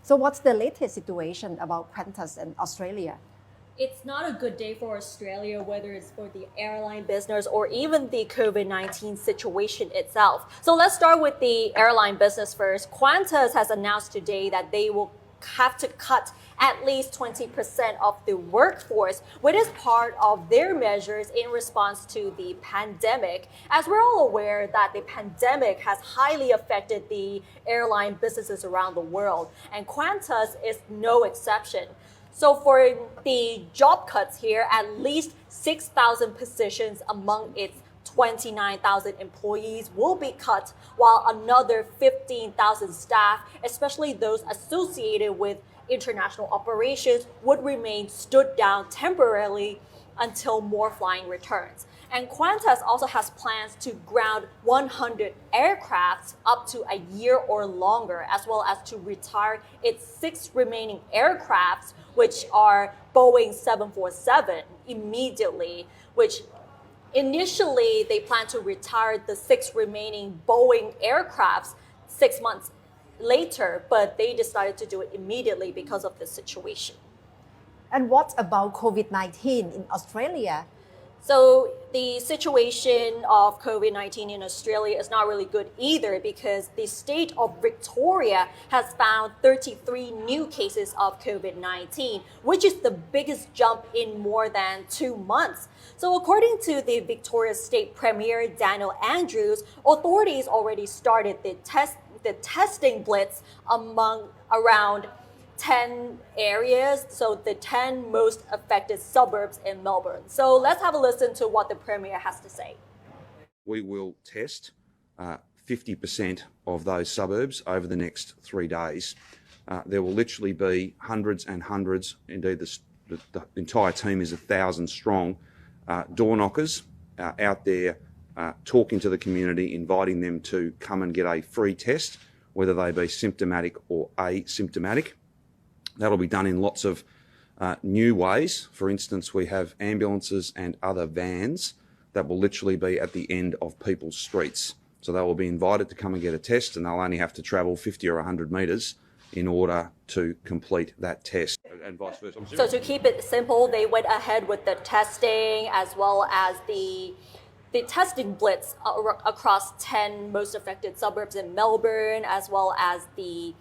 So what's the latest situation about Qantas and Australia? It's not a good day for Australia, whether it's for the airline business or even the COVID-19 situation itself. So let's start with the airline business first. Qantas has announced today that they will have to cut at least 20% of the workforce, which is part of their measures in response to the pandemic. As we're all aware that the pandemic has highly affected the airline businesses around the world, and Qantas is no exception. So for the job cuts here, at least 6,000 positions among its 29,000 employees will be cut, while another 15,000 staff, especially those associated with international operations, would remain stood down temporarily until more flying returns. And Qantas also has plans to ground 100 aircrafts up to a year or longer, as well as to retire its 6 remaining aircrafts, which are Boeing 747, immediately, which initially they plan to retire the 6 remaining Boeing aircrafts 6 months later, but they decided to do it immediately because of the situation. And what about COVID-19 in Australia? So the situation of COVID-19 in Australia is not really good either, because the state of Victoria has found 33 new cases of COVID-19, which is the biggest jump in more than 2 months. So according to the Victoria State Premier Daniel Andrews, authorities already started the testing blitz among around 10 areas, so the 10 most affected suburbs in Melbourne. So let's have a listen to what the Premier has to say. We will test 50% of those suburbs over the next 3 days. There will literally be hundreds and hundreds, indeed the entire team is 1,000 strong, door knockers out there talking to the community, inviting them to come and get a free test, whether they be symptomatic or asymptomatic. That'll be done in lots of new ways. For instance, we have ambulances and other vans that will literally be at the end of people's streets. So they will be invited to come and get a test, and they'll only have to travel 50 or 100 metres in order to complete that test, and vice versa. So to keep it simple, they went ahead with the testing as well as the testing blitz across 10 most affected suburbs in Melbourne, as well as the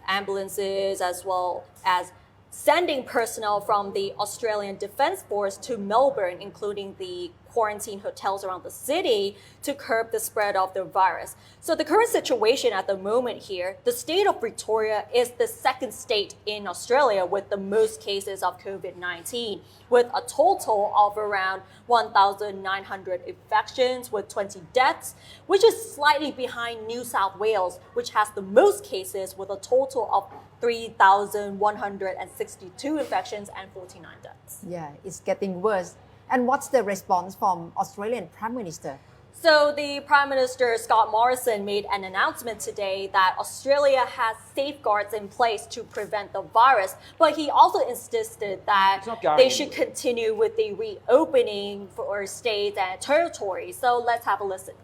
ambulances, as well as sending personnel from the Australian Defence Force to Melbourne, including the quarantine hotels around the city, to curb the spread of the virus. So the current situation at the moment here, the state of Victoria is the second state in Australia with the most cases of COVID-19, with a total of around 1,900 infections with 20 deaths, which is slightly behind New South Wales, which has the most cases with a total of 3,162 infections and 49 deaths. Yeah, it's getting worse. And what's the response from Australian Prime Minister? So the Prime Minister, Scott Morrison, made an announcement today that Australia has safeguards in place to prevent the virus, but he also insisted that they should continue with the reopening for states and territories. So let's have a listen.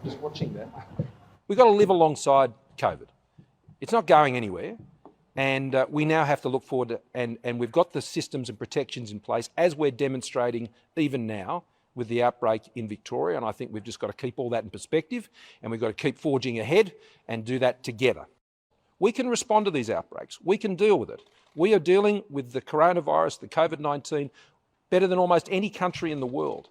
Just watching that. We've got to live alongside COVID. It's not going anywhere. And we now have to look forward to, and we've got the systems and protections in place, as we're demonstrating even now with the outbreak in Victoria. And I think we've just got to keep all that in perspective, and we've got to keep forging ahead and do that together. We can respond to these outbreaks. We can deal with it. We are dealing with the coronavirus, the COVID-19, better than almost any country in the world.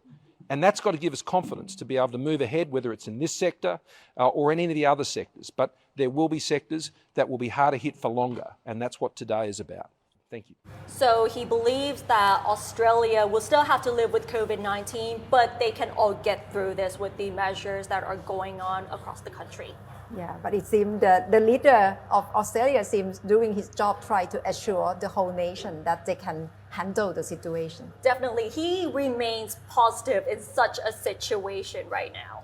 And that's got to give us confidence to be able to move ahead, whether it's in this sector or in any of the other sectors. But there will be sectors that will be harder hit for longer, and that's what today is about. Thank you. So he believes that Australia will still have to live with COVID-19, but they can all get through this with the measures that are going on across the country. Yeah, but it seems that the leader of Australia seems doing his job, trying to assure the whole nation that they can handle the situation. Definitely, he remains positive in such a situation right now.